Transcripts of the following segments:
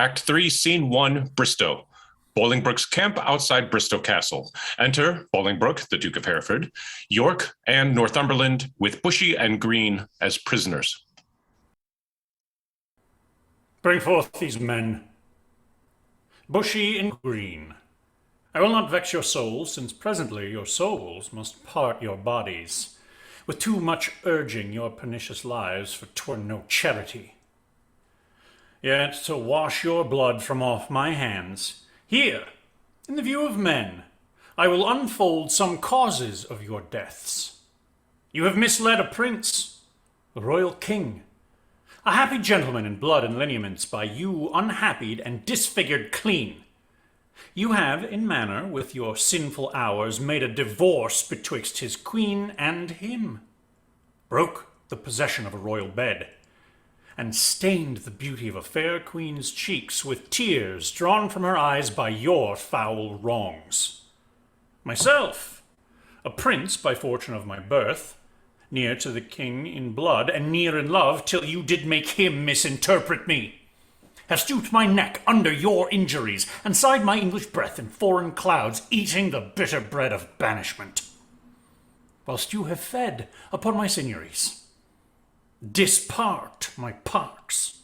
Act 3, Scene 1, Bristow. Bolingbroke's camp outside Bristow Castle. Enter Bolingbroke, the Duke of Hereford, York, and Northumberland, with Bushy and Green as prisoners. Bring forth these men. Bushy and Green. I will not vex your souls, since presently your souls must part your bodies. With too much urging your pernicious lives, for 'twere no charity. Yet to wash your blood from off my hands, here, in the view of men, I will unfold some causes of your deaths. You have misled a prince, a royal king, a happy gentleman in blood and lineaments, by you unhappied and disfigured clean. You have, in manner, with your sinful hours, made a divorce betwixt his queen and him, broke the possession of a royal bed, and stained the beauty of a fair queen's cheeks with tears drawn from her eyes by your foul wrongs. Myself, a prince by fortune of my birth, near to the king in blood, and near in love, till you did make him misinterpret me, have stooped my neck under your injuries, and sighed my English breath in foreign clouds, eating the bitter bread of banishment, whilst you have fed upon my seigneuries, dispart my parks,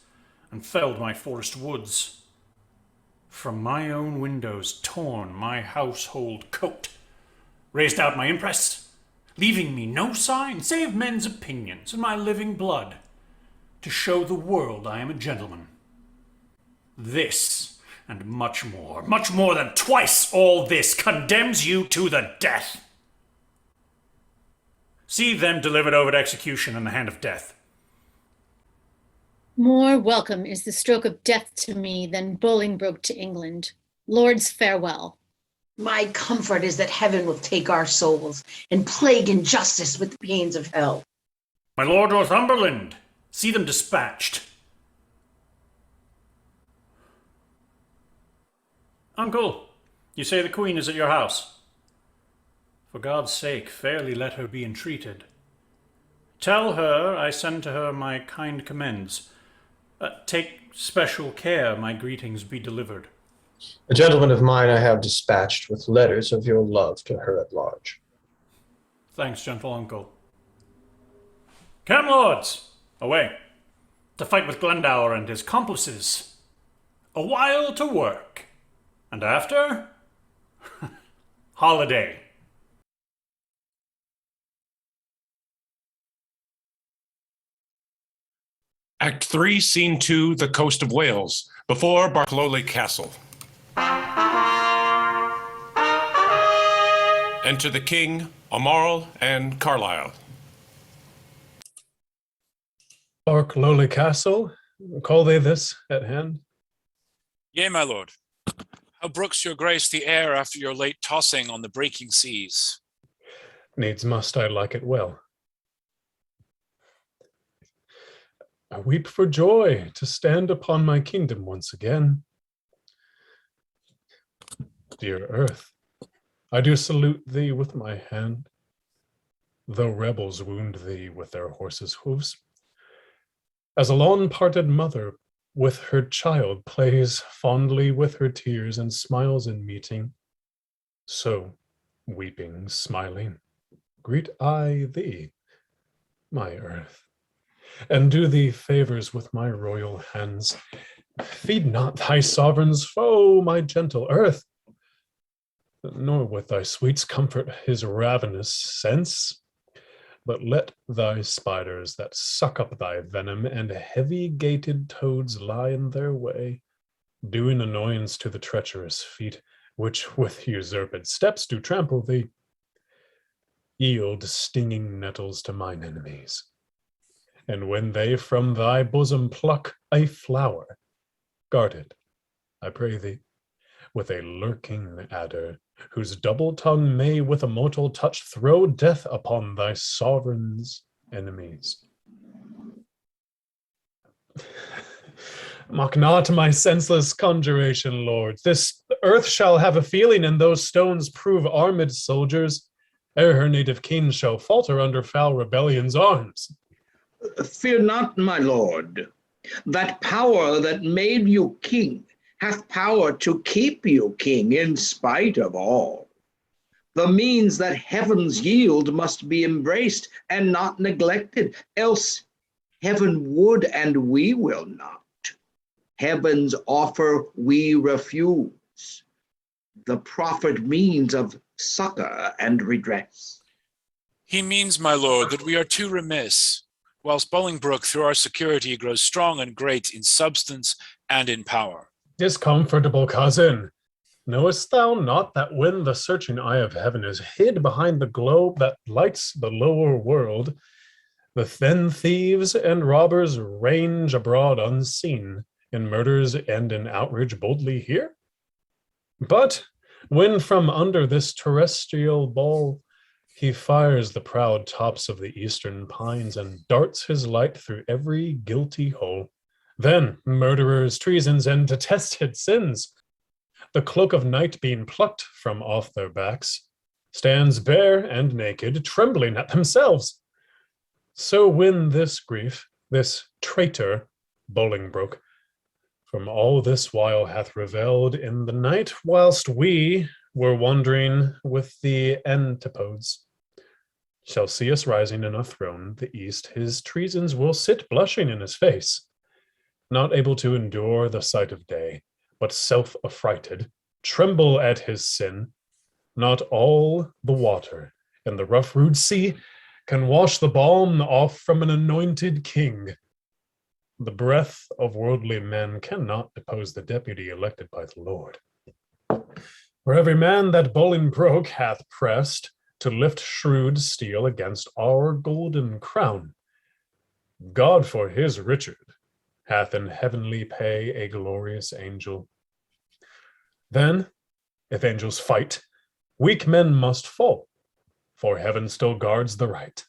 and felled my forest woods, from my own windows torn my household coat, raised out my impress, leaving me no sign save men's opinions and my living blood, to show the world I am a gentleman. This, and much more than twice all this, condemns you to the death. See them delivered over to execution in the hand of death. More welcome is the stroke of death to me than Bolingbroke to England. Lords, farewell. My comfort is that heaven will take our souls and plague injustice with the pains of hell. My Lord Northumberland, see them dispatched. Uncle, you say the Queen is at your house. For God's sake, fairly let her be entreated. Tell her I send to her my kind commends. Take special care my greetings be delivered. A gentleman of mine I have dispatched with letters of your love to her at large. Thanks, gentle uncle. Come, lords, away, to fight with Glendower and his complices. A while to work, and after, holiday. Act 3, Scene 2, the coast of Wales, before Barcloley Castle. Enter the king, Amarl, and Carlisle. Barcloley Castle, call they this at hand? Yea, my lord. How brooks your grace the air after your late tossing on the breaking seas? Needs must I like it well. I weep for joy to stand upon my kingdom once again. Dear earth, I do salute thee with my hand, though rebels wound thee with their horses' hoofs. As a long-parted mother with her child plays fondly with her tears and smiles in meeting, so, weeping, smiling, greet I thee, my earth, and do thee favors with my royal hands. Feed not thy sovereign's foe, my gentle earth, nor with thy sweets comfort his ravenous sense, but let thy spiders that suck up thy venom and heavy-gated toads lie in their way, doing annoyance to the treacherous feet, which with usurped steps do trample thee. Yield stinging nettles to mine enemies, and when they from thy bosom pluck a flower, guard it, I pray thee, with a lurking adder, whose double tongue may with a mortal touch throw death upon thy sovereign's enemies. Mock not my senseless conjuration, lord. This earth shall have a feeling, and those stones prove armed soldiers, ere her native king shall falter under foul rebellion's arms. Fear not, my lord. That power that made you king hath power to keep you king in spite of all. The means that heavens yield must be embraced and not neglected, else heaven would and we will not. Heaven's offer we refuse, the proffered means of succor and redress. He means, my lord, that we are too remiss, whilst Bolingbroke through our security grows strong and great in substance and in power. Discomfortable cousin, knowest thou not that when the searching eye of heaven is hid behind the globe that lights the lower world, the then thieves and robbers range abroad unseen, in murders and in outrage boldly here? But when from under this terrestrial ball he fires the proud tops of the eastern pines and darts his light through every guilty hole, then murderers, treasons, and detested sins, the cloak of night being plucked from off their backs, stands bare and naked, trembling at themselves. So when this grief, this traitor, Bolingbroke, from all this while hath reveled in the night, whilst we were wandering with the antipodes, shall see us rising in a throne, the east, his treasons will sit blushing in his face, not able to endure the sight of day, but self-affrighted, tremble at his sin. Not all the water in the rough rude sea can wash the balm off from an anointed king. The breath of worldly men cannot depose the deputy elected by the Lord. For every man that Bolingbroke hath pressed to lift shrewd steel against our golden crown, God for his Richard hath in heavenly pay a glorious angel. Then, if angels fight, weak men must fall, for heaven still guards the right.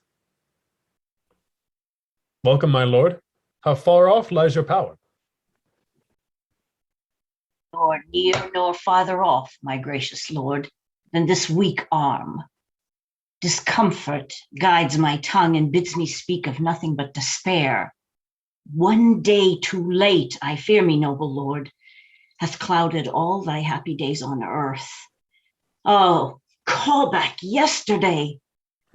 Welcome, my lord. How far off lies your power? Nor near nor farther off, my gracious lord, than this weak arm. Discomfort guides my tongue and bids me speak of nothing but despair. One day too late, I fear me, noble lord, hath clouded all thy happy days on earth. Oh, call back yesterday,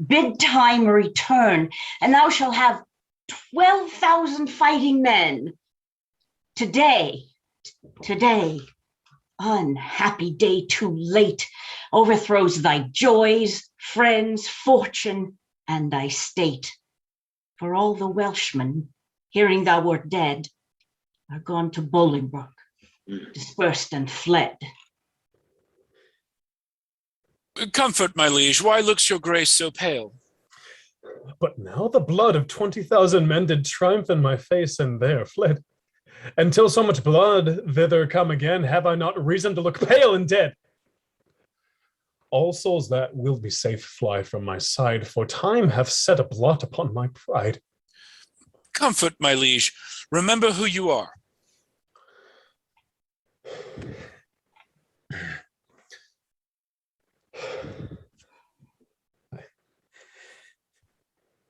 bid time return, and thou shalt have 12,000 fighting men. Today, unhappy day too late, overthrows thy joys, friends, fortune, and thy state. For all the Welshmen, hearing thou wert dead, are gone to Bolingbroke, dispersed and fled. Comfort, my liege, why looks your grace so pale? But now the blood of 20,000 men did triumph in my face, and there fled. Until so much blood thither come again, have I not reason to look pale and dead? All souls that will be safe fly from my side, for time hath set a blot upon my pride. Comfort, my liege, remember who you are.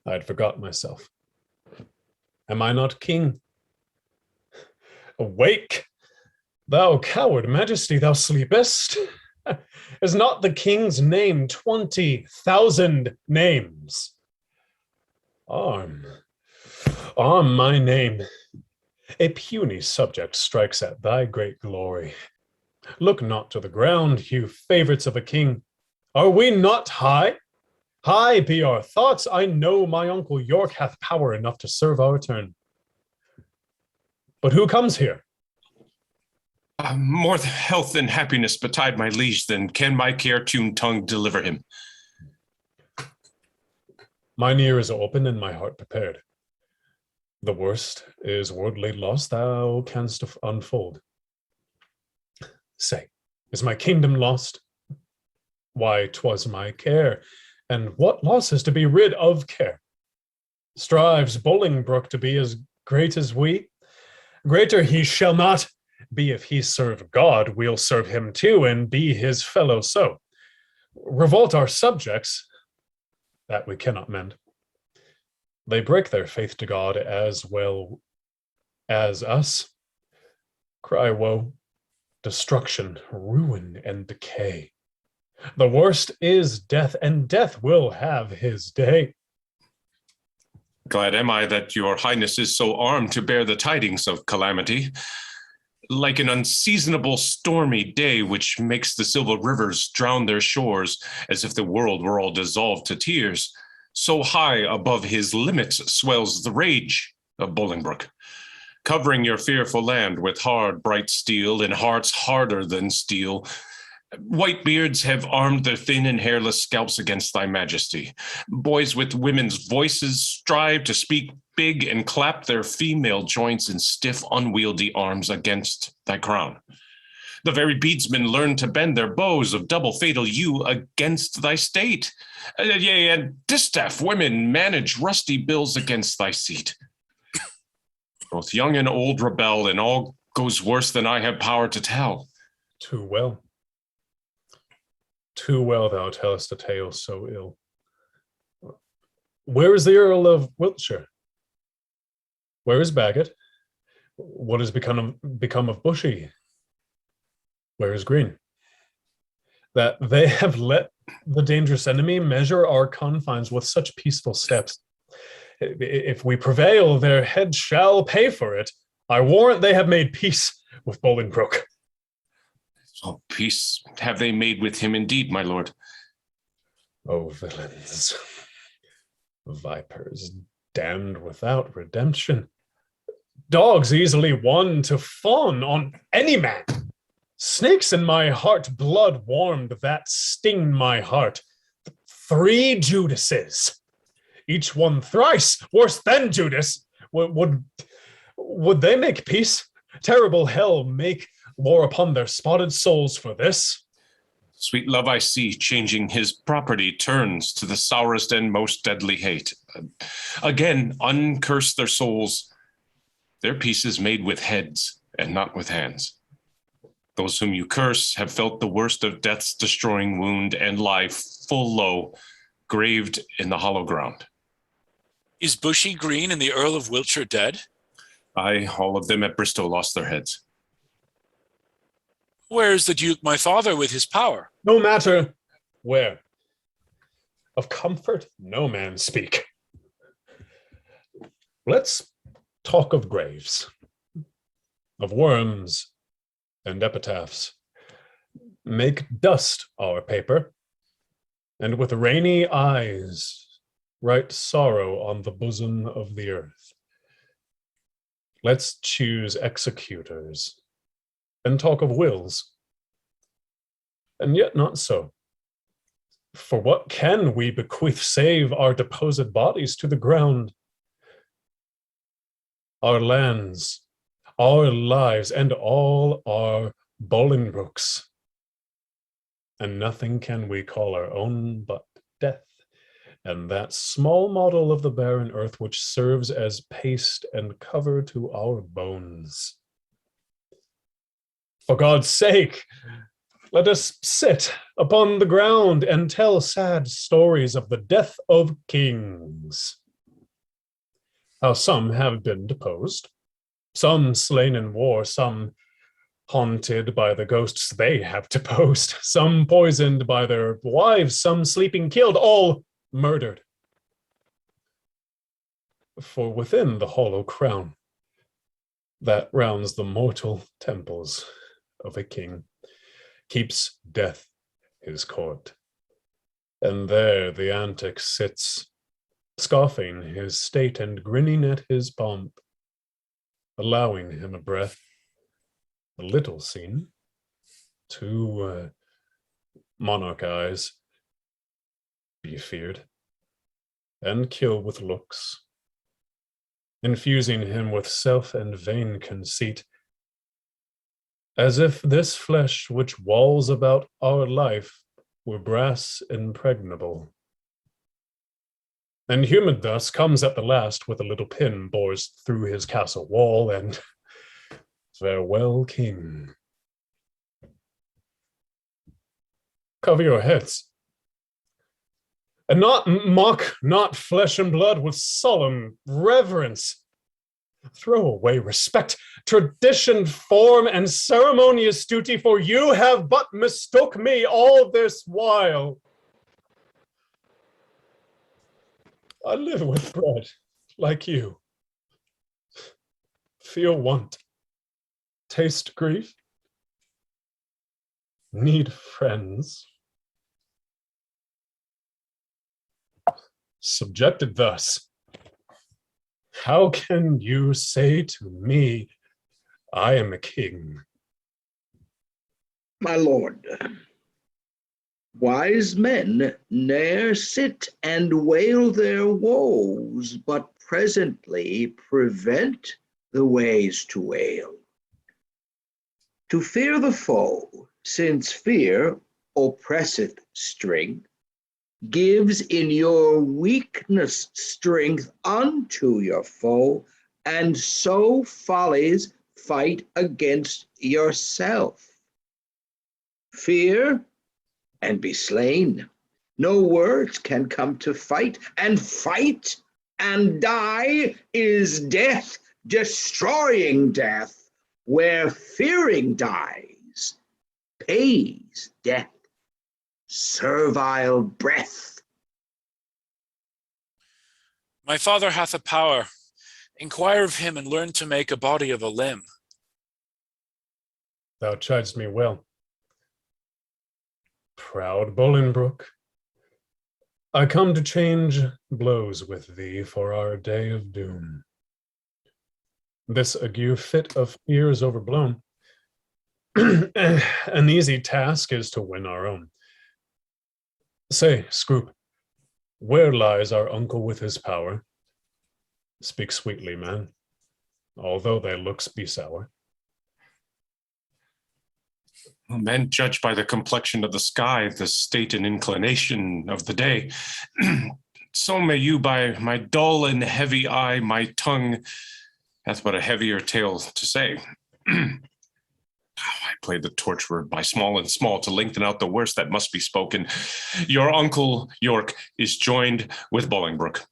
I had forgot myself. Am I not king? Awake, thou coward majesty, thou sleepest? Is not the king's name 20,000 names? Arm, my name. A puny subject strikes at thy great glory. Look not to the ground, you favorites of a king. Are we not high? High be our thoughts. I know my uncle York hath power enough to serve our turn. But who comes here? More health and happiness betide my liege than can my care-tuned tongue deliver him. Mine ear is open and my heart prepared. The worst is worldly loss thou canst unfold. Say, is my kingdom lost? Why, 'twas my care, and what loss is to be rid of care? Strives Bolingbroke to be as great as we? Greater he shall not be. If he serve God, we'll serve him too, and be his fellow so. Revolt our subjects, that we cannot mend. They break their faith to God as well as us, cry woe, destruction, ruin, and decay. The worst is death, and death will have his day. Glad am I that your highness is so armed to bear the tidings of calamity. Like an unseasonable stormy day which makes the silver rivers drown their shores as if the world were all dissolved to tears, so high above his limits swells the rage of Bolingbroke, covering your fearful land with hard, bright steel and hearts harder than steel. White beards have armed their thin and hairless scalps against thy majesty. Boys with women's voices strive to speak big and clap their female joints in stiff, unwieldy arms against thy crown. The very beadsmen learn to bend their bows of double fatal yew against thy state. Yea, and distaff women manage rusty bills against thy seat. Both young and old rebel, and all goes worse than I have power to tell. Too well. Too well thou tellest a tale so ill. Where is the Earl of Wiltshire? Where is Bagot? What has become of Bushy? Where is Green? That they have let the dangerous enemy measure our confines with such peaceful steps. If we prevail, their heads shall pay for it. I warrant they have made peace with Bolingbroke. Oh, peace have they made with him indeed, my lord. Oh, villains, vipers, damned without redemption, dogs easily won to fawn on any man. Snakes in my heart, blood warmed that sting my heart. 3 Judases, each one thrice worse than Judas. Would they make peace? Terrible hell make war upon their spotted souls for this. Sweet love I see, changing his property, turns to the sourest and most deadly hate. Again, uncurse their souls. Their peace is made with heads and not with hands. Those whom you curse have felt the worst of death's destroying wound and lie full low, graved in the hollow ground. Is Bushy, Green, and the Earl of Wiltshire dead? Aye, all of them at Bristow lost their heads. Where is the Duke, my father, with his power? No matter where. Of comfort, no man speak. Let's talk of graves, of worms and epitaphs. Make dust our paper, and with rainy eyes write sorrow on the bosom of the earth. Let's choose executors and talk of wills. And yet not so. For what can we bequeath save our deposed bodies to the ground? Our lands, our lives, and all our Bolingbroke's. And nothing can we call our own but death, and that small model of the barren earth which serves as paste and cover to our bones. For God's sake, let us sit upon the ground and tell sad stories of the death of kings. How some have been deposed, some slain in war, some haunted by the ghosts they have deposed, some poisoned by their wives, some sleeping killed, all murdered. For within the hollow crown that rounds the mortal temples of a king keeps death his court. And there the antic sits, scoffing his state and grinning at his pomp, allowing him a breath, a little seen, to monarch eyes, be feared, and kill with looks, infusing him with self and vain conceit, as if this flesh which walls about our life were brass impregnable. And humid thus comes at the last with a little pin bores through his castle wall, and farewell, king. Cover your heads, and not mock not flesh and blood with solemn reverence. Throw away respect, tradition, form, and ceremonious duty, for you have but mistook me all this while. I live with bread, like you. Feel want, taste grief, need friends. Subjected thus, how can you say to me, I am a king? My lord, wise men ne'er sit and wail their woes, but presently prevent the ways to wail. To fear the foe, since fear oppresseth strength, gives in your weakness strength unto your foe, and so follies fight against yourself. Fear and be slain. No words can come to fight, and fight and die is death, destroying death, where fearing dies, pays death, servile breath. My father hath a power. Inquire of him and learn to make a body of a limb. Thou chidest me well. Proud Bolingbroke, I come to change blows with thee for our day of doom. This ague fit of fear is overblown. An easy task is to win our own. Say, Scroop, where lies our uncle with his power? Speak sweetly, man, although thy looks be sour. Men judge by the complexion of the sky, the state and inclination of the day. So may you by my dull and heavy eye, my tongue hath but a heavier tale to say. I played the torturer by small and small to lengthen out the worst that must be spoken. Your uncle York is joined with Bolingbroke,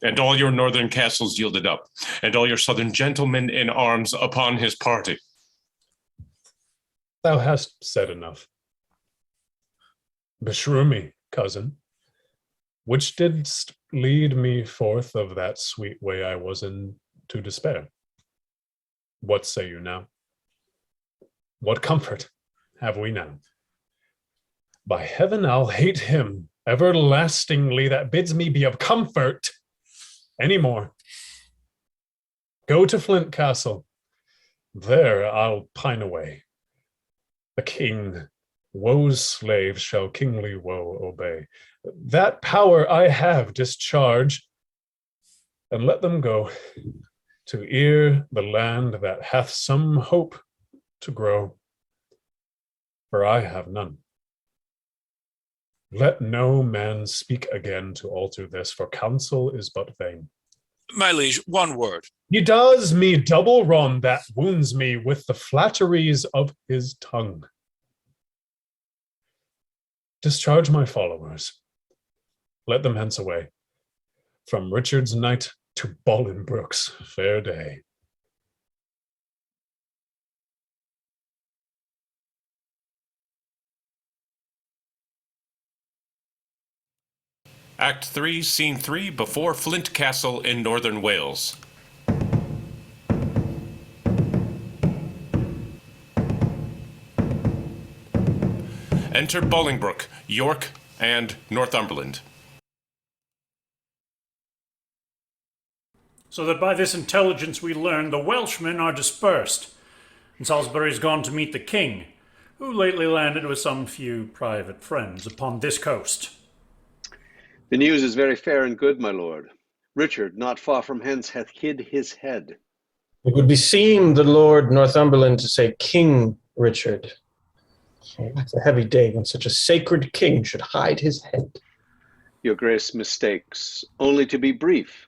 and all your northern castles yielded up, and all your southern gentlemen in arms upon his party. Thou hast said enough. Beshrew me, cousin, which didst lead me forth of that sweet way I was in to despair. What say you now? What comfort have we now? By heaven, I'll hate him everlastingly that bids me be of comfort any more. Go to Flint Castle. There I'll pine away. A king, woe's slaves shall kingly woe obey. That power I have discharge, and let them go to ear the land that hath some hope to grow, for I have none. Let no man speak again to alter this, for counsel is but vain. My liege, one word. He does me double wrong that wounds me with the flatteries of his tongue. Discharge my followers. Let them hence away, from Richard's night to Bolingbroke's fair day. Act 3, Scene 3, before Flint Castle in northern Wales. Enter Bolingbroke, York, and Northumberland. So that by this intelligence we learn the Welshmen are dispersed, and Salisbury's gone to meet the king, who lately landed with some few private friends upon this coast. The news is very fair and good, my lord. Richard, not far from hence, hath hid his head. It would beseem the Lord Northumberland to say King Richard. It's a heavy day when such a sacred king should hide his head. Your grace mistakes. Only to be brief,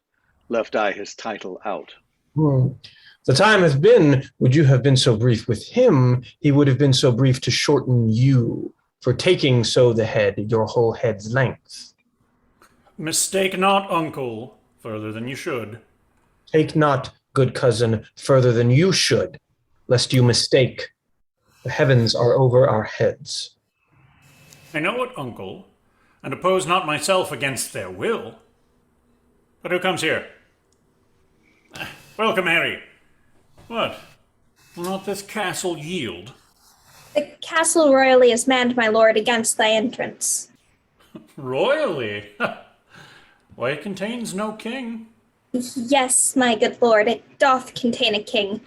left I his title out. The time hath been, would you have been so brief with him, he would have been so brief to shorten you, for taking so the head, your whole head's length. Mistake not, uncle, further than you should. Take not good cousin, further than you should, lest you mistake. The heavens are over our heads. I know it, uncle, and oppose not myself against their will. But who comes here? Welcome, Harry. What? Will not this castle yield? The castle royally is manned, my lord, against thy entrance. Royally? Why, it contains no king. Yes, my good lord, it doth contain a king.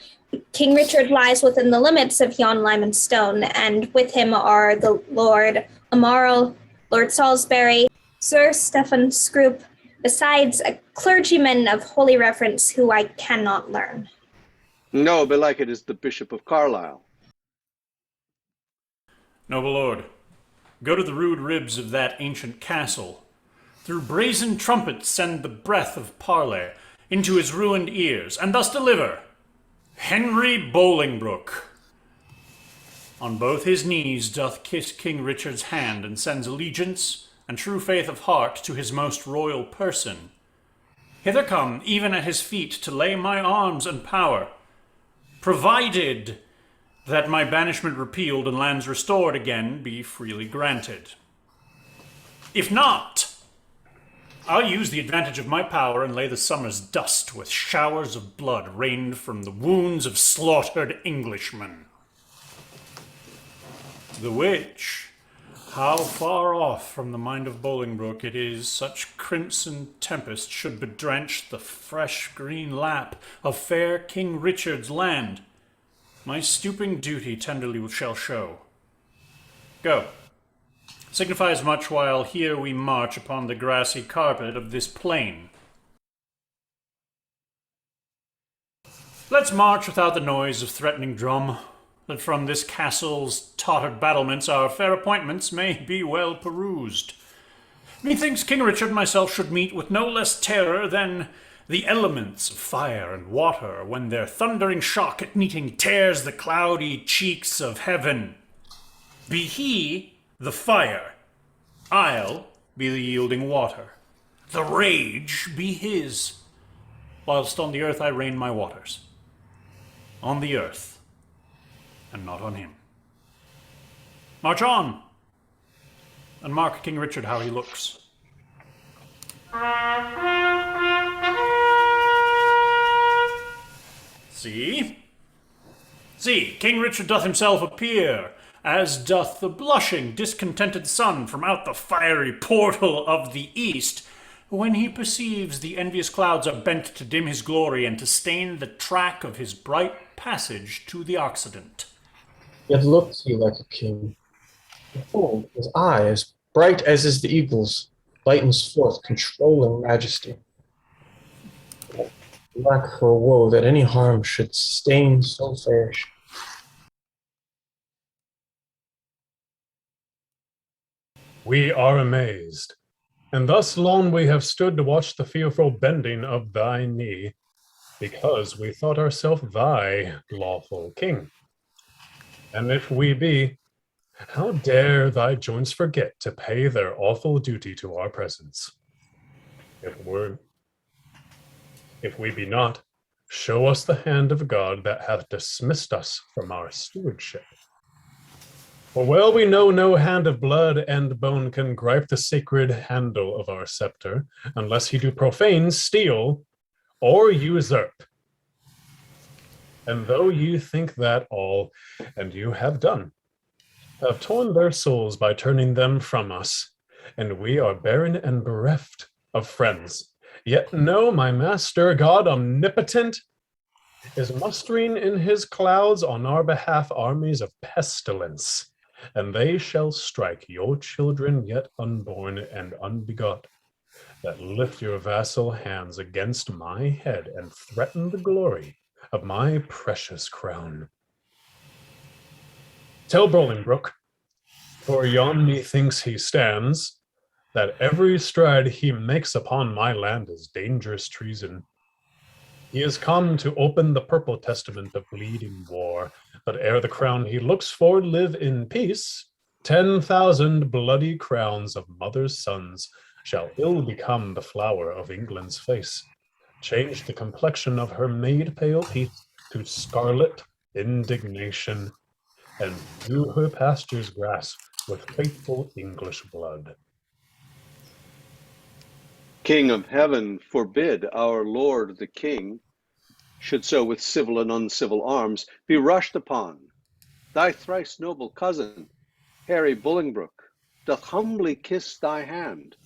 King Richard lies within the limits of yon Lyman Stone, and with him are the Lord Amaral, Lord Salisbury, Sir Stephen Scroop, besides a clergyman of holy reverence who I cannot learn. No, belike it is the Bishop of Carlisle. Noble lord, go to the rude ribs of that ancient castle. Through brazen trumpets send the breath of parley into his ruined ears, and thus deliver Henry Bolingbroke. On both his knees doth kiss King Richard's hand, and sends allegiance and true faith of heart to his most royal person. Hither come, even at his feet, to lay my arms and power, provided that my banishment repealed and lands restored again be freely granted. If not, I'll use the advantage of my power and lay the summer's dust with showers of blood rained from the wounds of slaughtered Englishmen. The which, how far off from the mind of Bolingbroke it is such crimson tempest should bedrench the fresh green lap of fair King Richard's land, my stooping duty tenderly shall show. Go. Signify as much while here we march upon the grassy carpet of this plain. Let's march without the noise of threatening drum, that from this castle's tottered battlements our fair appointments may be well perused. Methinks King Richard and myself should meet with no less terror than the elements of fire and water when their thundering shock at meeting tears the cloudy cheeks of heaven. Be he the fire, I'll be the yielding water. The rage be his, whilst on the earth I rain my waters. On the earth, and not on him. March on, and mark King Richard how he looks. See? See, King Richard doth himself appear, as doth the blushing, discontented sun from out the fiery portal of the east, when he perceives the envious clouds are bent to dim his glory and to stain the track of his bright passage to the Occident. Yet looks he like a king. Behold, his eye, as bright as is the eagle's, lightens forth controlling majesty. Lack for woe that any harm should stain so fair. We are amazed, and thus long we have stood to watch the fearful bending of thy knee, because we thought ourselves thy lawful king. And if we be, how dare thy joints forget to pay their awful duty to our presence? If we be not, show us the hand of God that hath dismissed us from our stewardship. For well we know no hand of blood and bone can gripe the sacred handle of our scepter, unless he do profane, steal, or usurp. And though you think that all, and you have done, have torn their souls by turning them from us, and we are barren and bereft of friends, yet know my master, God omnipotent, is mustering in his clouds on our behalf armies of pestilence, and they shall strike your children yet unborn and unbegot, that lift your vassal hands against my head and threaten the glory of my precious crown. Tell Bolingbroke, for yon methinks he stands, that every stride he makes upon my land is dangerous treason. He is come to open the purple testament of bleeding war, but ere the crown he looks for live in peace, 10,000 bloody crowns of mothers' sons shall ill become the flower of England's face. changed the complexion of her maid pale peace to scarlet indignation, and through her pastures grass with faithful English blood. King of heaven, forbid our Lord the King should so with civil and uncivil arms be rushed upon. Thy thrice noble cousin, Harry Bolingbroke, doth humbly kiss thy hand,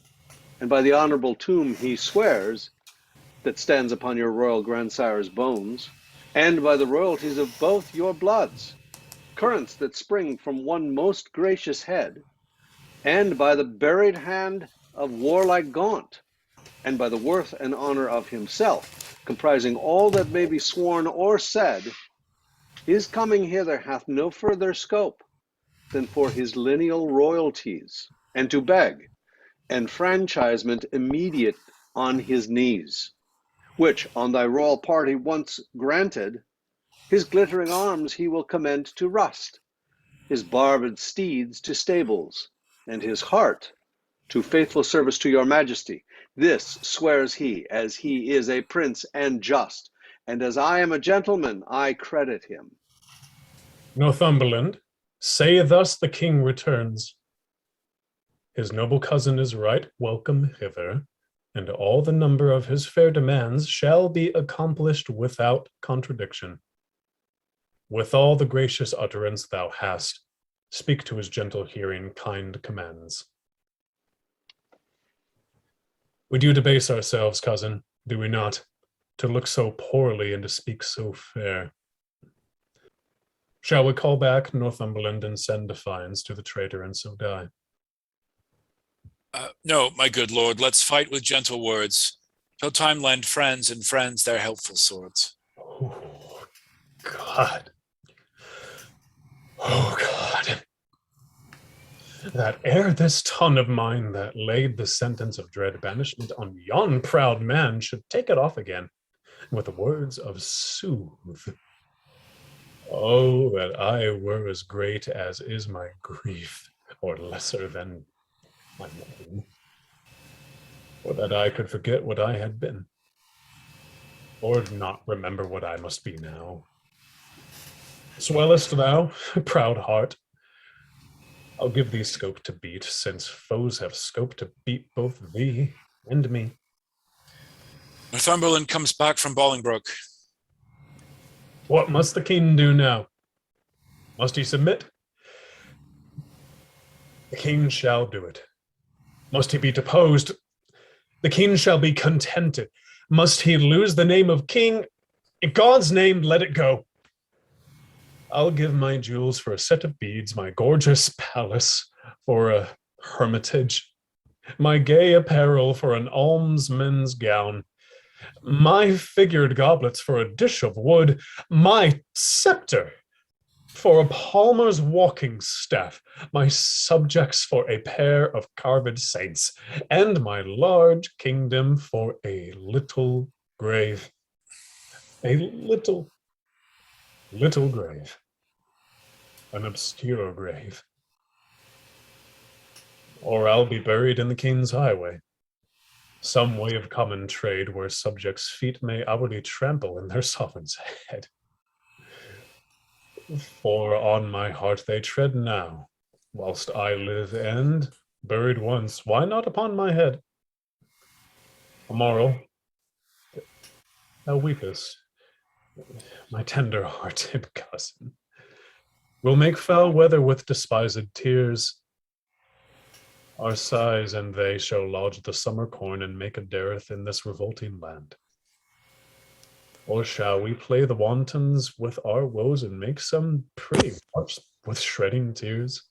and by the honorable tomb he swears that stands upon your royal grandsire's bones, and by the royalties of both your bloods, currents that spring from one most gracious head, and by the buried hand of warlike Gaunt, and by the worth and honor of himself, comprising all that may be sworn or said, his coming hither hath no further scope than for his lineal royalties, and to beg enfranchisement immediate on his knees, which on thy royal party once granted, his glittering arms he will commend to rust, his barbed steeds to stables, and his heart to faithful service to your majesty. This swears he, as he is a prince and just, and as I am a gentleman, I credit him. Northumberland, say thus the king returns. His noble cousin is right welcome hither, and all the number of his fair demands shall be accomplished without contradiction. With all the gracious utterance thou hast, speak to his gentle hearing kind commands. We do debase ourselves, cousin, do we not, to look so poorly and to speak so fair? Shall we call back Northumberland and send defiance to the traitor and so die? No, my good lord, let's fight with gentle words, till time lend friends and friends their helpful swords. Oh, God. Oh, God. That ere this tongue of mine that laid the sentence of dread banishment on yon proud man should take it off again with words of soothe. Oh, that I were as great as is my grief, or lesser than my name, or that I could forget what I had been, or not remember what I must be now. Swellest thou, proud heart? I'll give thee scope to beat, since foes have scope to beat both thee and me. Northumberland comes back from Bolingbroke. What must the king do now? Must he submit? The king shall do it. Must he be deposed? The king shall be contented. Must he lose the name of king? In God's name, let it go. I'll give my jewels for a set of beads, my gorgeous palace for a hermitage, my gay apparel for an almsman's gown, my figured goblets for a dish of wood, my scepter for a palmer's walking staff, my subjects for a pair of carved saints, and my large kingdom for a little grave. A little grave. An obscure grave. Or I'll be buried in the king's highway, some way of common trade where subjects' feet may hourly trample in their sovereign's head. For on my heart they tread now, whilst I live, and, buried once, why not upon my head? Tomorrow, thou weepest, my tender-hearted cousin. We'll make foul weather with despised tears. Our sighs and they shall lodge the summer corn and make a dearth in this revolting land. Or shall we play the wantons with our woes and make some pretty much with shredding tears?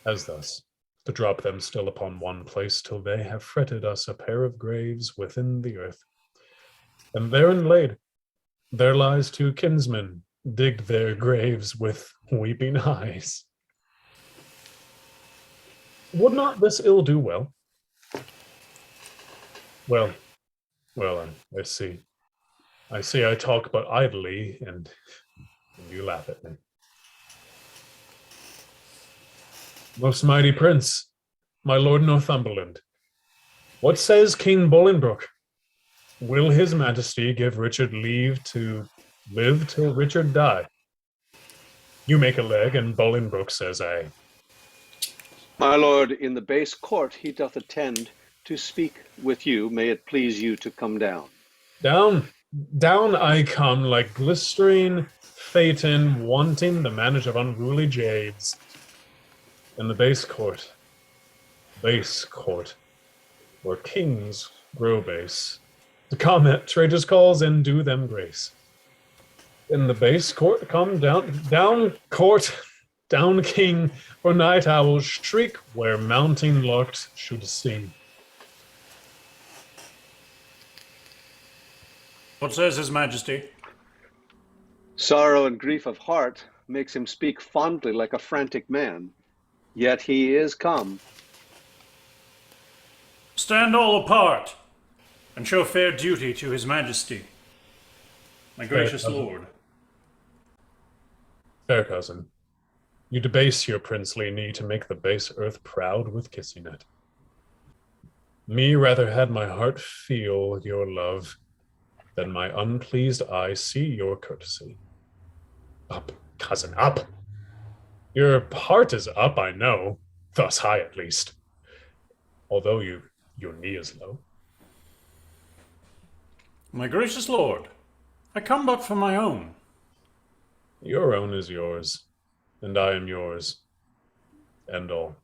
As thus, to drop them still upon one place till they have fretted us a pair of graves within the earth. And therein laid, there lies two kinsmen, digged their graves with weeping eyes. Would not this ill do well? Well, I see. I talk but idly, and you laugh at me. Most mighty prince, my lord Northumberland, What says King Bolingbroke? Will his majesty give Richard leave to live till Richard die? You make a leg, and Bolingbroke says aye. My lord, in the base court he doth attend to speak with you. May it please you to come down. Down I come like glistering Phaeton wanting the manage of unruly jades. In the base court, where kings grow base, to comment traitors' calls and do them grace. In the base court, come down court, down king, for night owls shriek where mounting larks should sing. What says his majesty? Sorrow and grief of heart makes him speak fondly like a frantic man, yet he is come. Stand all apart, and show fair duty to his majesty, my gracious lord. Fair cousin, you debase your princely knee to make the base earth proud with kissing it. Me rather had my heart feel your love than my unpleased eye see your courtesy. Up, cousin, up. Your heart is up, I know, thus high at least, although your knee is low. My gracious lord, I come but for my own. Your own is yours, and I am yours, and all.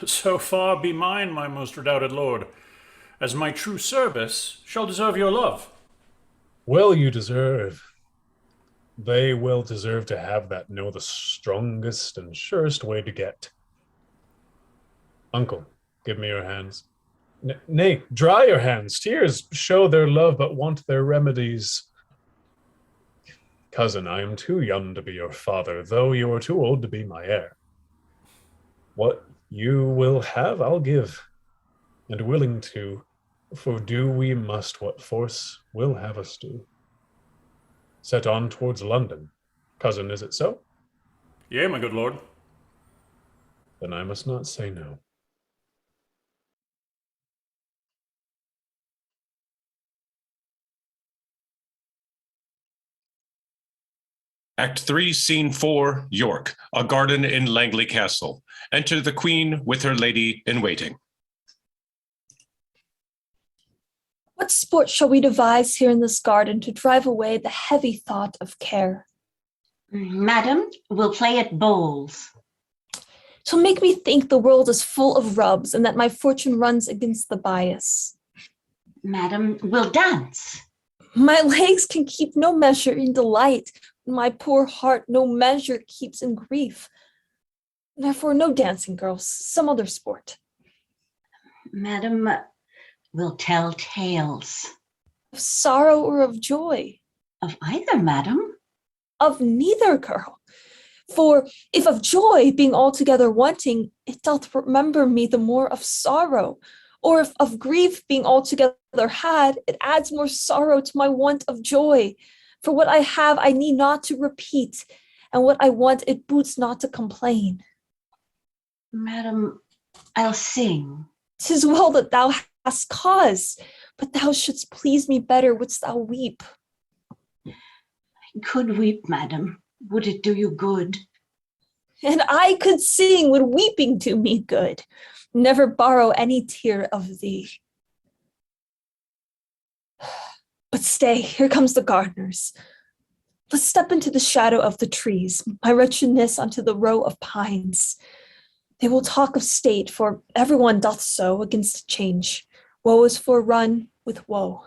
So far be mine, my most redoubted lord, as my true service shall deserve your love. Well, you deserve. They will deserve to have that know the strongest and surest way to get. Uncle, give me your hands. Nay, dry your hands. Tears show their love, but want their remedies. Cousin, I am too young to be your father, though you are too old to be my heir. What you will have, I'll give, and willing to, for do we must what force will have us do. Set on towards London. Cousin, is it so? Yea, my good lord. Then I must not say no. Act 3, Scene 4, York, a garden in Langley Castle. Enter the Queen with her lady in waiting. What sport shall we devise here in this garden to drive away the heavy thought of care? Madam, we'll play at bowls. Shall make me think the world is full of rubs and that my fortune runs against the bias. Madam, we'll dance. My legs can keep no measure in delight, my poor heart no measure keeps in grief. Therefore, no dancing, girls, some other sport. Madam, we'll tell tales. Of sorrow or of joy? Of either, madam. Of neither, girl. For if of joy being altogether wanting, it doth remember me the more of sorrow. Or if of grief being altogether had, it adds more sorrow to my want of joy. For what I have I need not to repeat, and what I want it boots not to complain. Madam, I'll sing. 'Tis well that thou hast cause, but thou shouldst please me better wouldst thou weep. I could weep, madam. Would it do you good? And I could sing, would weeping do me good. Never borrow any tear of thee. But stay, here comes the gardeners. Let's step into the shadow of the trees, my wretchedness unto the row of pines. They will talk of state, for everyone doth so against change. Woe is forerun with woe.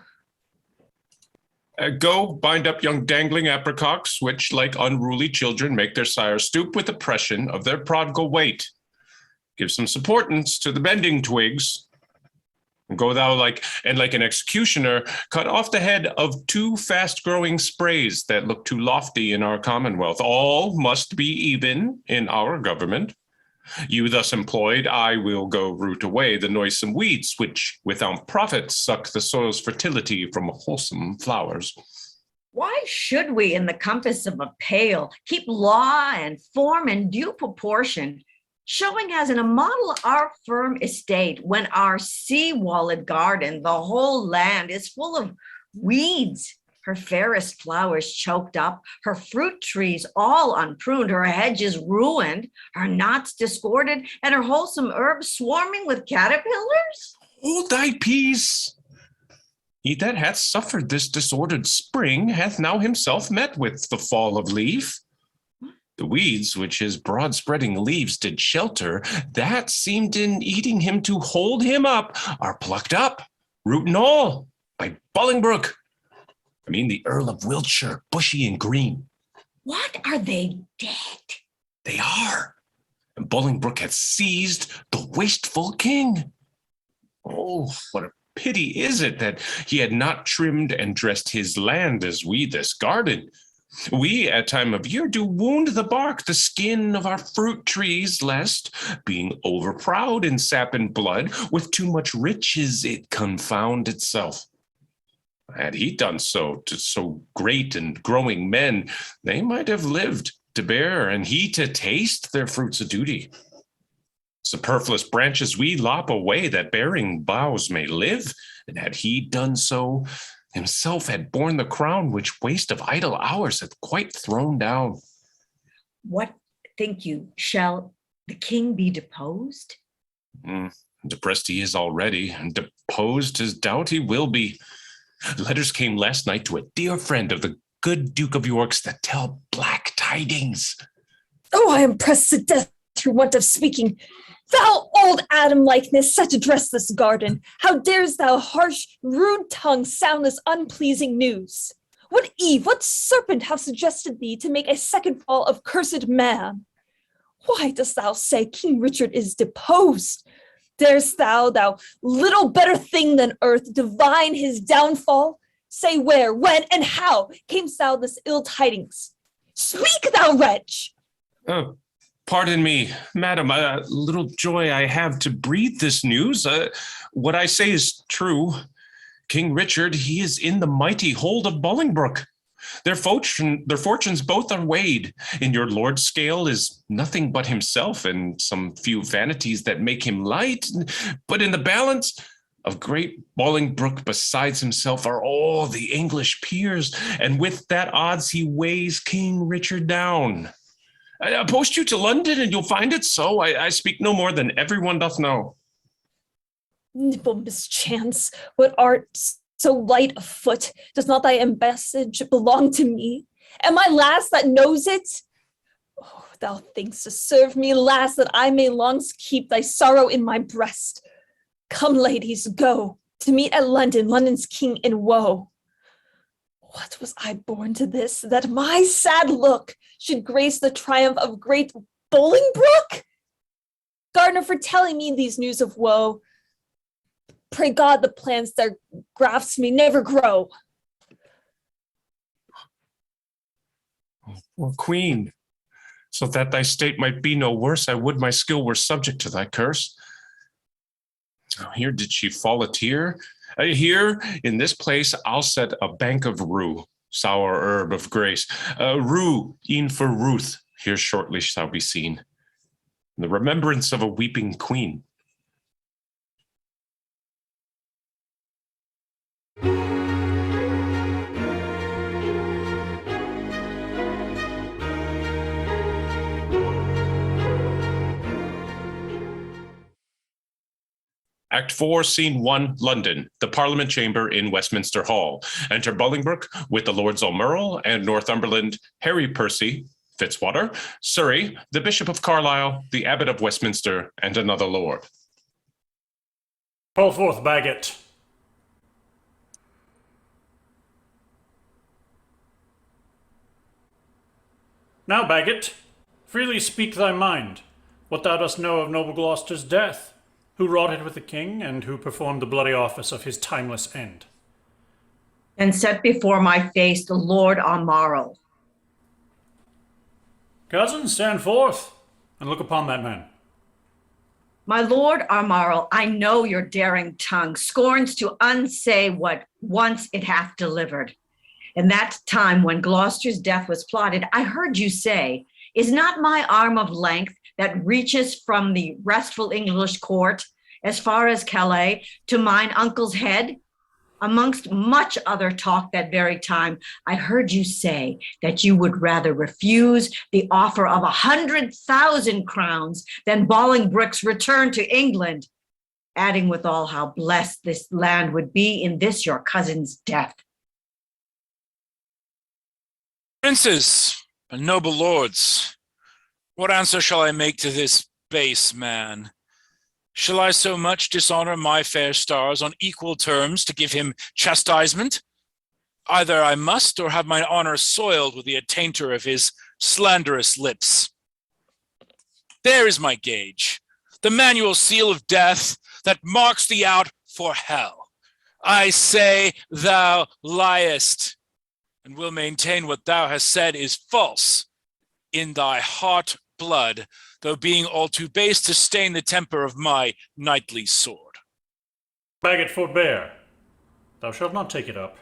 Go bind up young dangling apricocks, which, like unruly children, make their sire stoop with oppression of their prodigal weight. Give some supportance to the bending twigs. And go thou like an executioner, cut off the head of 2 fast-growing sprays that look too lofty in our commonwealth. All must be even in our government. You thus employed, I will go root away the noisome weeds, which without profit suck the soil's fertility from wholesome flowers. Why should we, in the compass of a pale, keep law and form in due proportion? showing as in a model our firm estate, when our sea-walled garden, the whole land is full of weeds, her fairest flowers choked up, her fruit trees all unpruned, her hedges ruined, her knots discorded, and her wholesome herbs swarming with caterpillars? Hold thy peace. He that hath suffered this disordered spring hath now himself met with the fall of leaf. The weeds which his broad-spreading leaves did shelter, that seemed in eating him to hold him up, are plucked up, root and all, by Bolingbroke. I mean the Earl of Wiltshire, Bushy and Green. What, are they dead? They are. And Bolingbroke hath seized the wasteful king. Oh, what a pity is it that he had not trimmed and dressed his land as we this garden. We at time of year do wound the bark, the skin of our fruit trees, lest, being overproud in sap and blood, with too much riches it confound itself. Had he done so to so great and growing men, they might have lived to bear, and he to taste their fruits of duty. Superfluous branches we lop away, that bearing boughs may live, and had he done so, himself had borne the crown which waste of idle hours hath quite thrown down. What think you? Shall the king be deposed? Depressed he is already, and deposed his doubt he will be. Letters came last night to a dear friend of the good Duke of York's that tell black tidings. Oh, I am pressed to death through want of speaking. Thou old Adam likeness, set to dress this garden. How dares thou, harsh, rude tongue, sound this unpleasing news? What Eve, what serpent have suggested thee to make a second fall of cursed man? Why dost thou say King Richard is deposed? Darest thou, thou little better thing than earth, divine his downfall? Say where, when, and how camest thou this ill tidings? Speak, thou wretch! Pardon me, madam, little joy I have to breathe this news. What I say is true. King Richard, he is in the mighty hold of Bolingbroke. Their fortunes both are weighed. In your lord's scale is nothing but himself and some few vanities that make him light. But in the balance of great Bolingbroke besides himself are all the English peers, and with that odds he weighs King Richard down. I'll post you to London and you'll find it so. I speak no more than everyone doth know. Nibble mischance, what art so light of foot? Does not thy embassage belong to me? Am I last that knows it? Oh, thou thinkst to serve me last, that I may long keep thy sorrow in my breast. Come, ladies, go to meet at London, London's king in woe. What was I born to this, that my sad look should grace the triumph of great Bolingbroke? Gardner, for telling me these news of woe, pray God the plants that grafts me never grow. Poor queen, so that thy state might be no worse, I would my skill were subject to thy curse. Here did she fall a tear. Here, in this place, I'll set a bank of rue, sour herb of grace. Rue, e'en for Ruth, here shortly shall be seen. In the remembrance of a weeping queen. Act 4, Scene 1, London, the Parliament Chamber in Westminster Hall. Enter Bolingbroke with the Lords O'Merle and Northumberland, Harry Percy, Fitzwater, Surrey, the Bishop of Carlisle, the Abbot of Westminster, and another lord. Call forth Bagot. Now, Bagot, freely speak thy mind, what thou dost know of noble Gloucester's death. Who wrought it with the king, and who performed the bloody office of his timeless end? And set before my face the Lord Almarle. Cousin, stand forth, and look upon that man. My Lord Almarle, I know your daring tongue scorns to unsay what once it hath delivered. In that time when Gloucester's death was plotted, I heard you say, is not my arm of length that reaches from the restful English court as far as Calais to mine uncle's head? Amongst much other talk that very time, I heard you say that you would rather refuse the offer of 100,000 crowns than Bolingbroke's return to England, adding withal how blessed this land would be in this your cousin's death. Princes and noble lords, what answer shall I make to this base man? Shall I so much dishonor my fair stars on equal terms to give him chastisement? Either I must or have mine honor soiled with the attainder of his slanderous lips. There is my gage, the manual seal of death that marks thee out for hell. I say thou liest, and will maintain what thou hast said is false in thy heart blood, though being all too base to stain the temper of my knightly sword. Bagot, forbear. Thou shalt not take it up.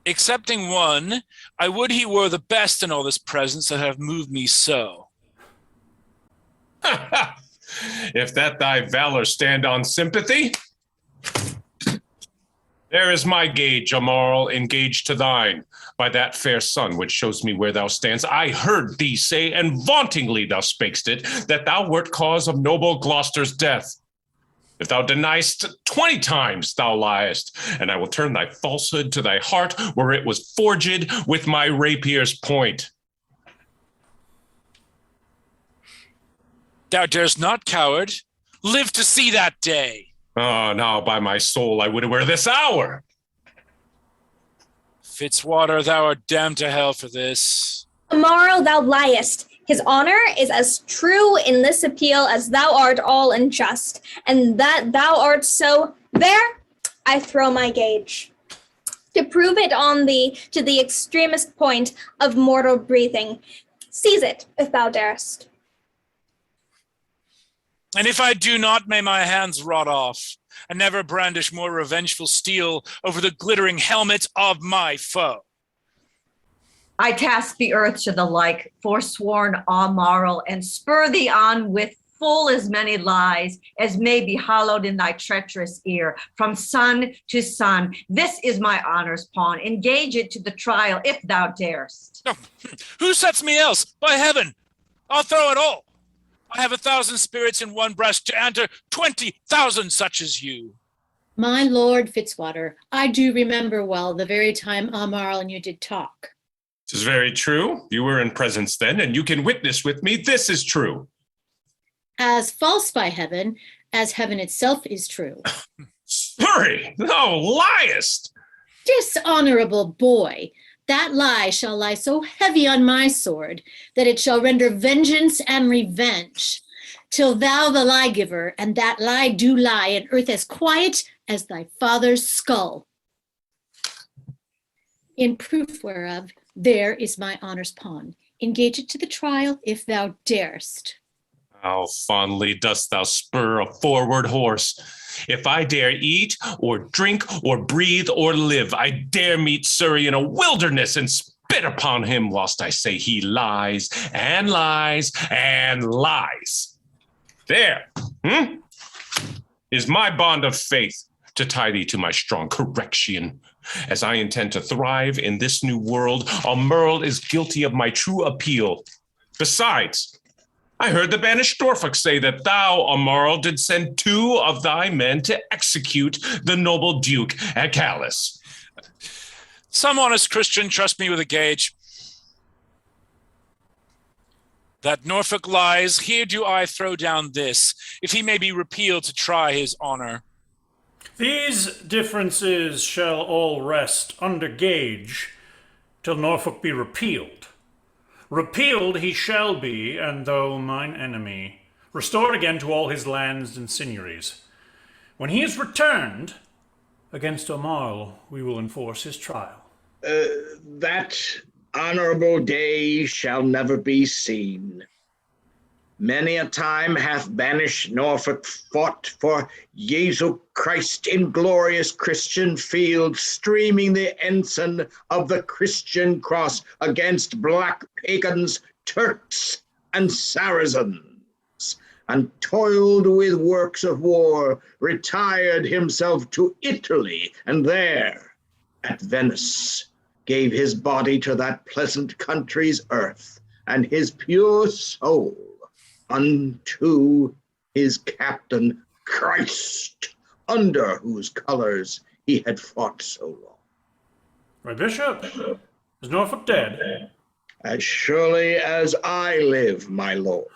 Excepting one, I would he were the best in all this presence that have moved me so. If that thy valor stand on sympathy, there is my gage, Amaral, engaged to thine, by that fair sun which shows me where thou stands. I heard thee say, and vauntingly thou spakest it, that thou wert cause of noble Gloucester's death. If thou deniest 20 times, thou liest, and I will turn thy falsehood to thy heart, where it was forged with my rapier's point. Thou darest not, coward, live to see that day. Oh, now by my soul, I would wear this hour. Fitzwater, thou art damned to hell for this. Amaral, thou liest. His honor is as true in this appeal as thou art all unjust, and that thou art so. There, I throw my gage. To prove it on thee to the extremest point of mortal breathing, seize it if thou darest. And if I do not, may my hands rot off, and never brandish more revengeful steel over the glittering helmet of my foe. I task the earth to the like, forsworn Amaral, and spur thee on with full as many lies as may be hollowed in thy treacherous ear, from sun to sun. This is my honor's pawn. Engage it to the trial if thou darest. Oh, who sets me else? By heaven, I'll throw it all. I have 1,000 spirits in one breast to enter 20,000 such as you. My lord Fitzwater, I do remember well the very time Amaral and you did talk. 'Tis very true. You were in presence then, and you can witness with me this is true. As false by heaven, as heaven itself is true. Surrey, thou liest. Dishonorable boy, that lie shall lie so heavy on my sword that it shall render vengeance and revenge, till thou the lie giver and that lie do lie in earth as quiet as thy father's skull. In proof whereof, there is my honor's pawn. Engage it to the trial if thou darest. How fondly dost thou spur a forward horse. If I dare eat or drink or breathe or live, I dare meet Surrey in a wilderness and spit upon him whilst I say he lies and lies and lies. There is my bond of faith to tie thee to my strong correction. As I intend to thrive in this new world, Amaral is guilty of my true appeal. Besides, I heard the banished Norfolk say that thou, Amaral, did send 2 of thy men to execute the noble Duke at Calais. Some honest Christian trust me with a gage. That Norfolk lies, here do I throw down this, if he may be repealed to try his honor. These differences shall all rest under gage till Norfolk be repealed. Repealed he shall be, and though mine enemy, restored again to all his lands and seigneuries. When he is returned, against Amaral we will enforce his trial. That honorable day shall never be seen. Many a time hath banished Norfolk fought for Jesu Christ in glorious Christian field, streaming the ensign of the Christian cross against black pagans, Turks, and Saracens. and toiled with works of war, retired himself to Italy, and there, at Venice, gave his body to that pleasant country's earth, and his pure soul unto his captain Christ, under whose colors he had fought so long. My bishop, is Norfolk dead? As surely as I live, my lord.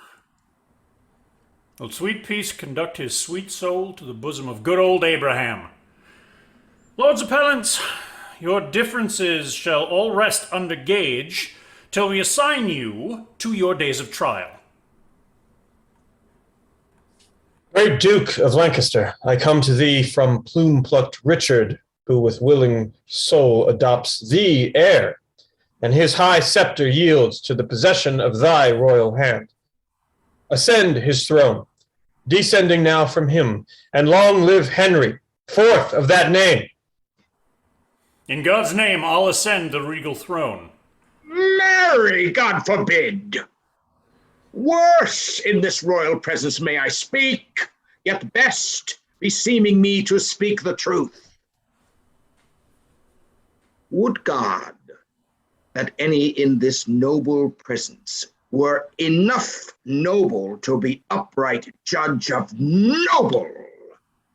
Will sweet peace conduct his sweet soul to the bosom of good old Abraham? Lords appellants, your differences shall all rest under gage till we assign you to your days of trial. Great Duke of Lancaster, I come to thee from plume-plucked Richard, who with willing soul adopts thee heir, and his high scepter yields to the possession of thy royal hand. Ascend his throne, descending now from him, and long live Henry, fourth of that name. In God's name, I'll ascend the regal throne. Marry, God forbid! Worse in this royal presence may I speak, yet best beseeming me to speak the truth. Would God that any in this noble presence were enough noble to be upright judge of noble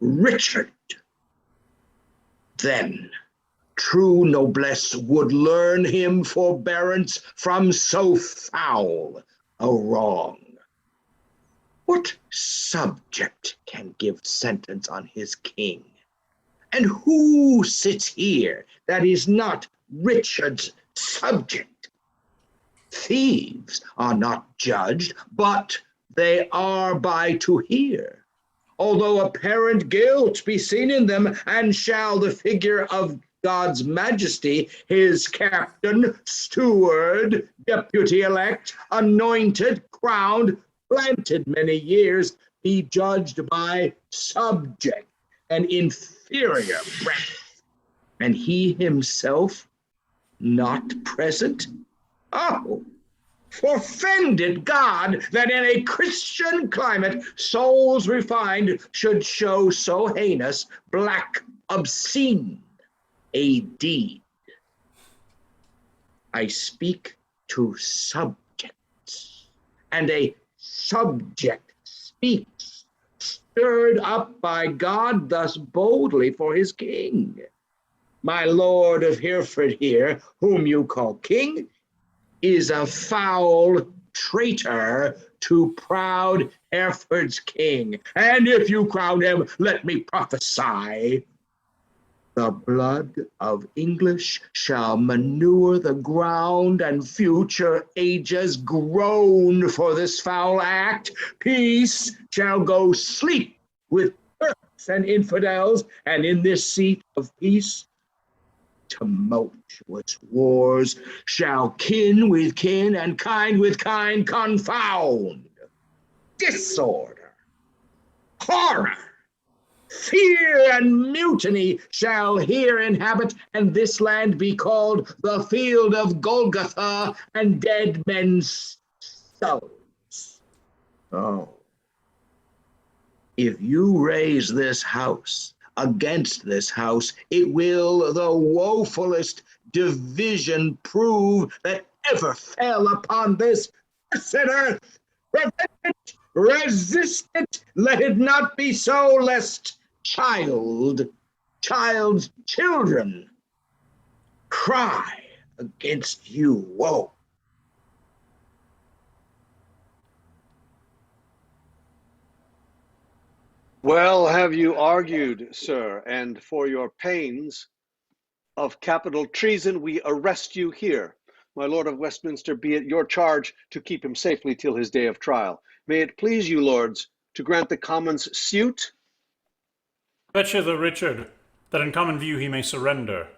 Richard, then true noblesse would learn him forbearance from so foul a wrong. What subject can give sentence on his king? And who sits here that is not Richard's subject? Thieves are not judged, but they are by to hear, although apparent guilt be seen in them, and shall the figure of God's majesty, his captain, steward, deputy elect, anointed, crowned, planted many years, be judged by subject and inferior breadth, and he himself not present? Oh, forfended God that in a Christian climate souls refined should show so heinous, black, obscene a deed. I speak to subjects, and a subject speaks, stirred up by God thus boldly for his king. My lord of Hereford here, whom you call king, is a foul traitor to proud Hereford's king. And if you crown him, let me prophesy, the blood of English shall manure the ground, and future ages groan for this foul act. Peace shall go sleep with Turks and infidels, and in this seat of peace, tumultuous wars shall kin with kin and kind with kind confound. Disorder, horror, fear and mutiny shall here inhabit, and this land be called the field of Golgotha and dead men's souls. Oh, if you raise this house against this house, it will the woefulest division prove that ever fell upon this cursed earth. Prevent it, resist it, let it not be so, lest child's children cry against you. Woe. Well have you argued, sir, and for your pains of capital treason, we arrest you here. My Lord of Westminster, be it your charge to keep him safely till his day of trial. May it please you, lords, to grant the Commons' suit. Fetch hither Richard, that in common view he may surrender.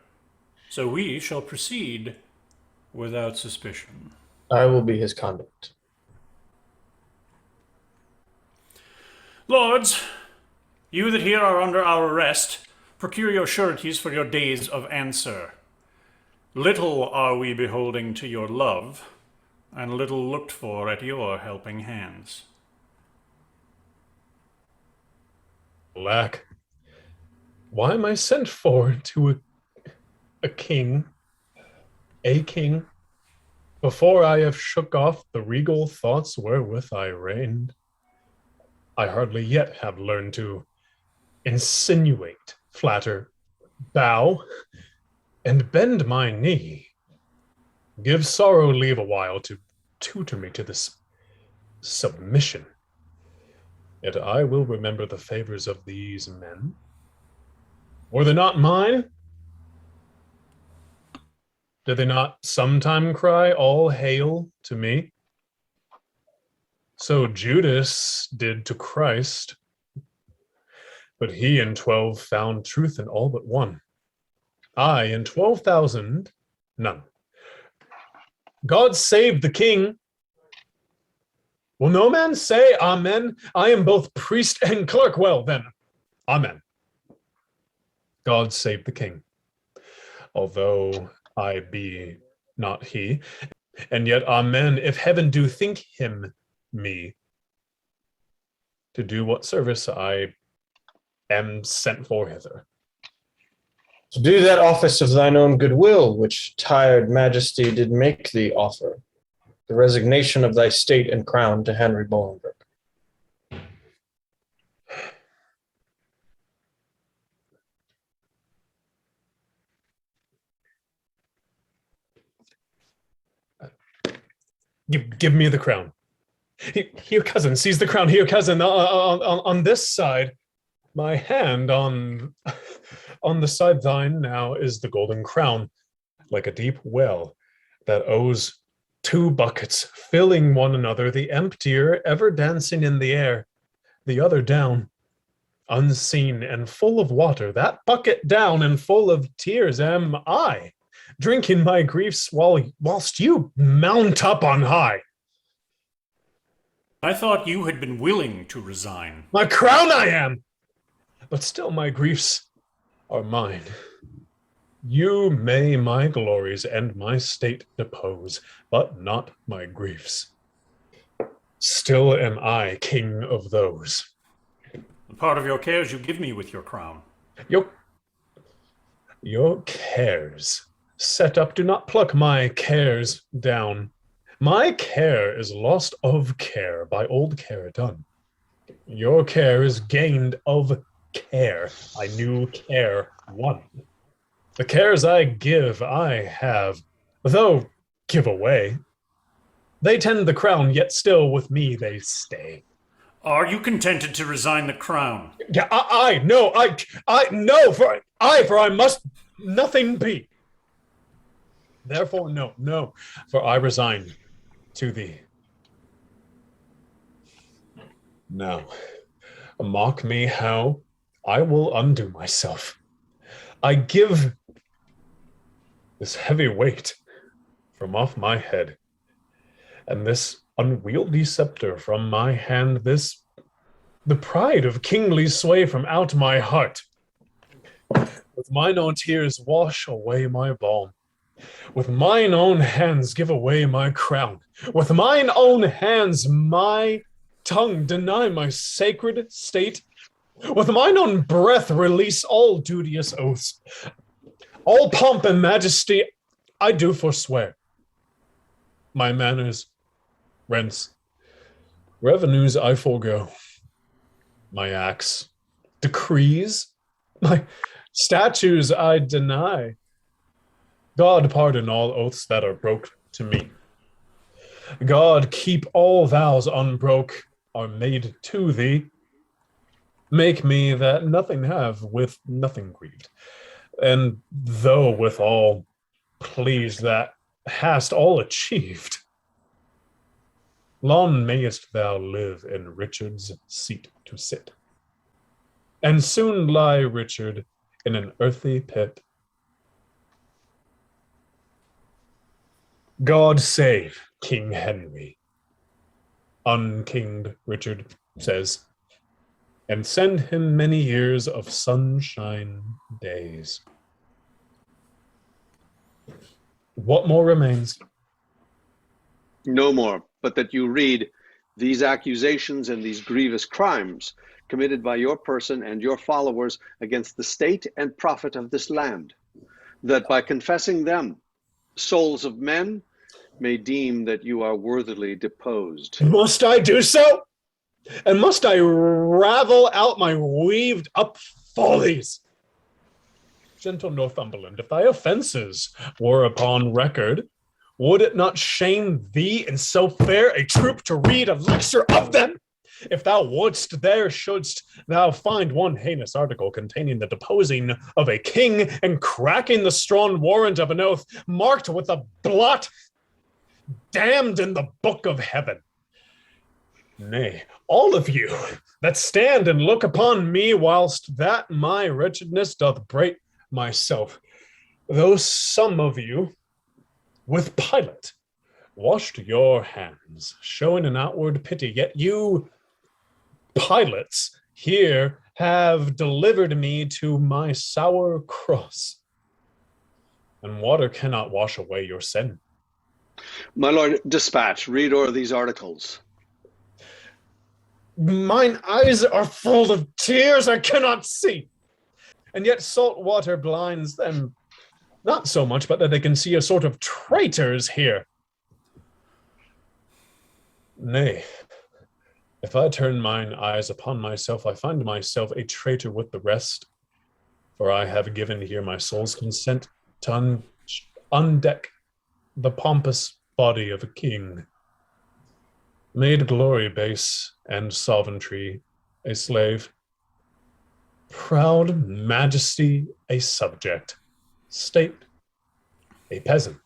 So we shall proceed without suspicion. I will be his conduct. Lords, you that here are under our arrest, procure your sureties for your days of answer. Little are we beholding to your love, and little looked for at your helping hands. Alack, why am I sent for to a king, before I have shook off the regal thoughts wherewith I reigned? I hardly yet have learned to insinuate, flatter, bow, and bend my knee. Give sorrow leave a while to tutor me to this submission. Yet I will remember the favors of these men. Were they not mine? Did they not sometime cry, all hail to me? So Judas did to Christ, but he in 12 found truth in all but one. I in 12,000, none. God save the king. Will no man say amen? I am both priest and clerk. Well then, amen. God save the king. Although I be not he, and yet amen, if heaven do think him me, to do what service I am sent for hither. To do that office of thine own goodwill, which tired majesty did make thee offer, the resignation of thy state and crown to Henry Bolingbroke. Give me the crown. Here, cousin, seize the crown. Here, cousin, on this side. My hand on the side thine now is the golden crown, like a deep well that owes 2 buckets, filling one another, the emptier ever dancing in the air, the other down, unseen and full of water. That bucket down and full of tears am I, drinking my griefs whilst you mount up on high. I thought you had been willing to resign. My crown I am, but still my griefs are mine. You may my glories and my state depose, but not my griefs. Still am I king of those. The part of your cares you give me with your crown. Your cares set up, do not pluck my cares down. My care is lost of care by old care done. Your care is gained of care. I knew care won. The cares I give, I have, though give away. They tend the crown, yet still with me they stay. Are you contented to resign the crown? Yeah, no, for I must nothing be. Therefore, no, for I resign to thee. Now, mock me how, I will undo myself. I give this heavy weight from off my head, and this unwieldy scepter from my hand, the pride of kingly sway from out my heart. With mine own tears wash away my balm. With mine own hands give away my crown. With mine own hands my tongue deny my sacred state. With mine own breath release all duteous oaths. All pomp and majesty I do forswear. My manors, rents, revenues I forego. My acts, decrees, my statues I deny. God pardon all oaths that are broke to me. God keep all vows unbroke are made to thee. Make me that nothing have with nothing grieved. And though withal pleased that hast all achieved, long mayest thou live in Richard's seat to sit, and soon lie, Richard, in an earthy pit. God save King Henry, unkinged Richard says, and send him many years of sunshine days. What more remains? No more, but that you read these accusations and these grievous crimes committed by your person and your followers against the state and profit of this land, that by confessing them, souls of men may deem that you are worthily deposed. Must I do so? And must I ravel out my weaved up follies? Gentle Northumberland, if thy offences were upon record, would it not shame thee in so fair a troop to read a lecture of them? If thou wouldst, there shouldst thou find one heinous article containing the deposing of a king and cracking the strong warrant of an oath, marked with a blot, damned in the book of heaven. Nay, all of you that stand and look upon me whilst that my wretchedness doth break myself, though some of you with Pilate washed your hands, showing an outward pity, yet you Pilates here have delivered me to my sour cross, and water cannot wash away your sin. My lord, dispatch, read o'er these articles. Mine eyes are full of tears, I cannot see. And yet salt water blinds them, not so much, but that they can see a sort of traitors here. Nay, if I turn mine eyes upon myself, I find myself a traitor with the rest, for I have given here my soul's consent to undeck the pompous body of a king, made glory base and sovereignty a slave, proud majesty a subject, state a peasant.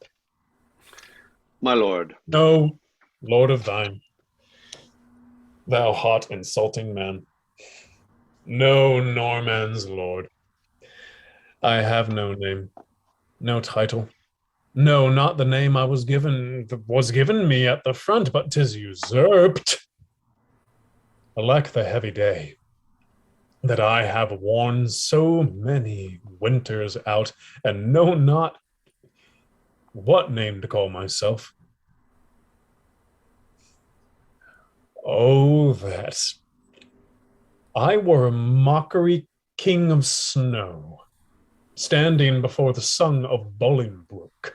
My lord. No, lord of thine, thou hot insulting man. No Norman's lord. I have no name, no title. No, not the name I was given me at the front, but 'tis usurped. Alack the heavy day that I have worn so many winters out, and know not what name to call myself. Oh, that I were a mockery king of snow, standing before the sun of Bolingbroke,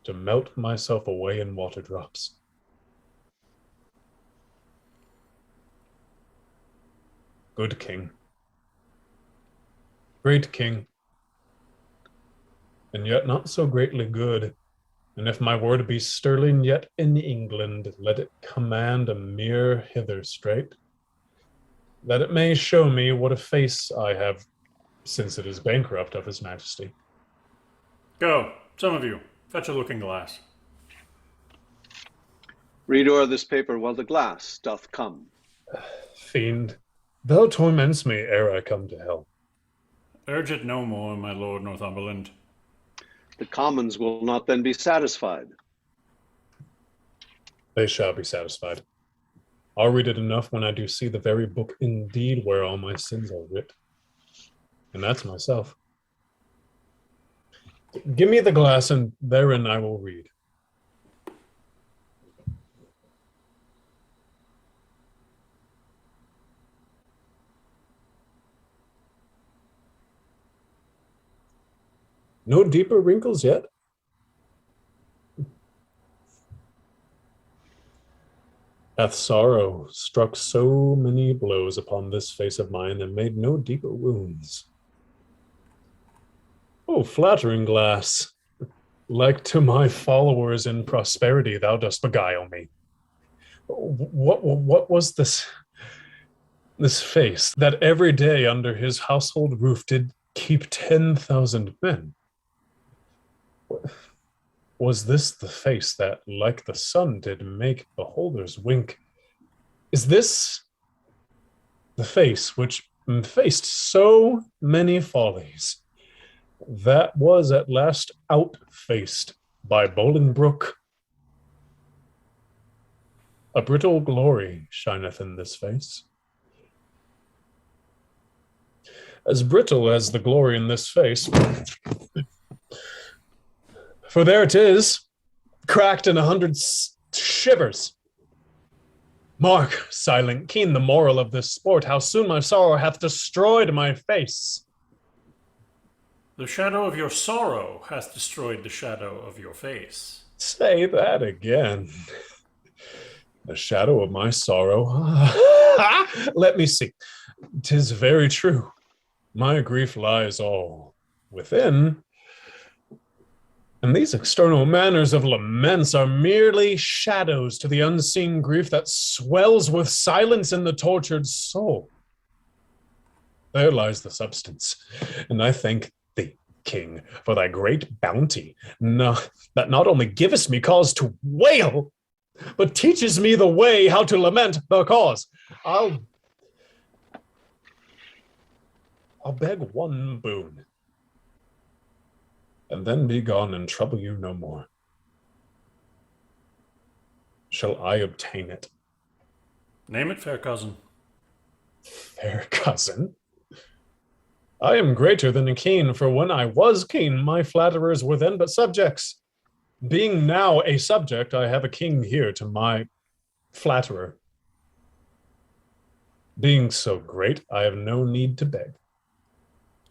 to melt myself away in water drops. Good king, great king, and yet not so greatly good. And if my word be sterling yet in England, let it command a mere hither straight, that it may show me what a face I have, since it is bankrupt of his majesty. Go, some of you, fetch a looking glass. Read o'er this paper while the glass doth come. Fiend, thou torments me ere I come to hell. Urge it no more, my lord Northumberland. The commons will not then be satisfied. They shall be satisfied. I'll read it enough when I do see the very book indeed where all my sins are writ. And that's myself. Give me the glass, and therein I will read. No deeper wrinkles yet? Hath sorrow struck so many blows upon this face of mine and made no deeper wounds? Oh, flattering glass, like to my followers in prosperity, thou dost beguile me. What was this face that every day under his household roof did keep 10,000 men? Was this the face that, like the sun, did make beholders wink? Is this the face which faced so many follies, that was at last outfaced by Bolingbroke? A brittle glory shineth in this face, as brittle as the glory in this face. For there it is, cracked in 100 shivers. Mark, silent, keen the moral of this sport, how soon my sorrow hath destroyed my face. The shadow of your sorrow hath destroyed the shadow of your face. Say that again. The shadow of my sorrow. Let me see. 'Tis very true. My grief lies all within. And these external manners of laments are merely shadows to the unseen grief that swells with silence in the tortured soul. There lies the substance, and I thank thee, King, for thy great bounty, that not only givest me cause to wail, but teaches me the way how to lament the cause. I'll beg one boon, and then be gone and trouble you no more. Shall I obtain it? Name it, fair cousin. Fair cousin? I am greater than a king, for when I was king, my flatterers were then but subjects. Being now a subject, I have a king here to my flatterer. Being so great, I have no need to beg.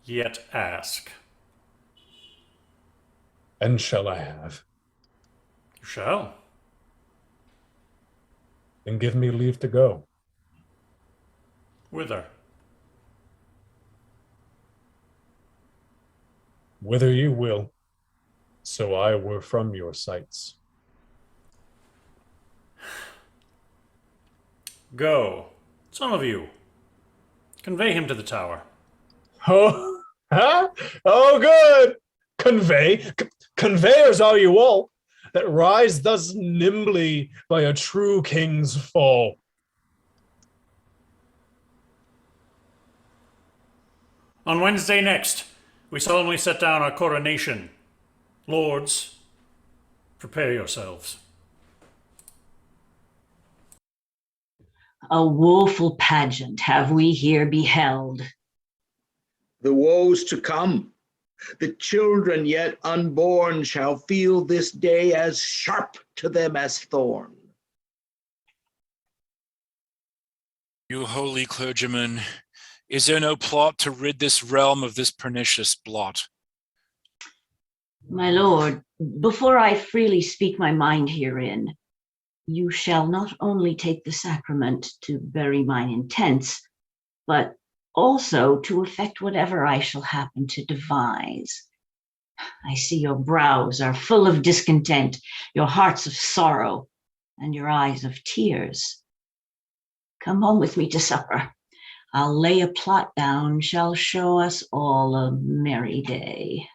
Yet ask. And shall I have? You shall. Then give me leave to go. Whither? Whither you will, so I were from your sights. Go, some of you. Convey him to the tower. Oh, huh? Oh, good. Conveyors are you all, that rise thus nimbly by a true king's fall. On Wednesday next, we solemnly set down our coronation. Lords, prepare yourselves. A woeful pageant have we here beheld. The woes to come, the children yet unborn shall feel this day as sharp to them as thorn. You holy clergyman, is there no plot to rid this realm of this pernicious blot? My lord, before I freely speak my mind herein, you shall not only take the sacrament to bury mine intents, but also to effect whatever I shall happen to devise. I see your brows are full of discontent, your hearts of sorrow, and your eyes of tears. Come home with me to supper. I'll lay a plot down, shall show us all a merry day.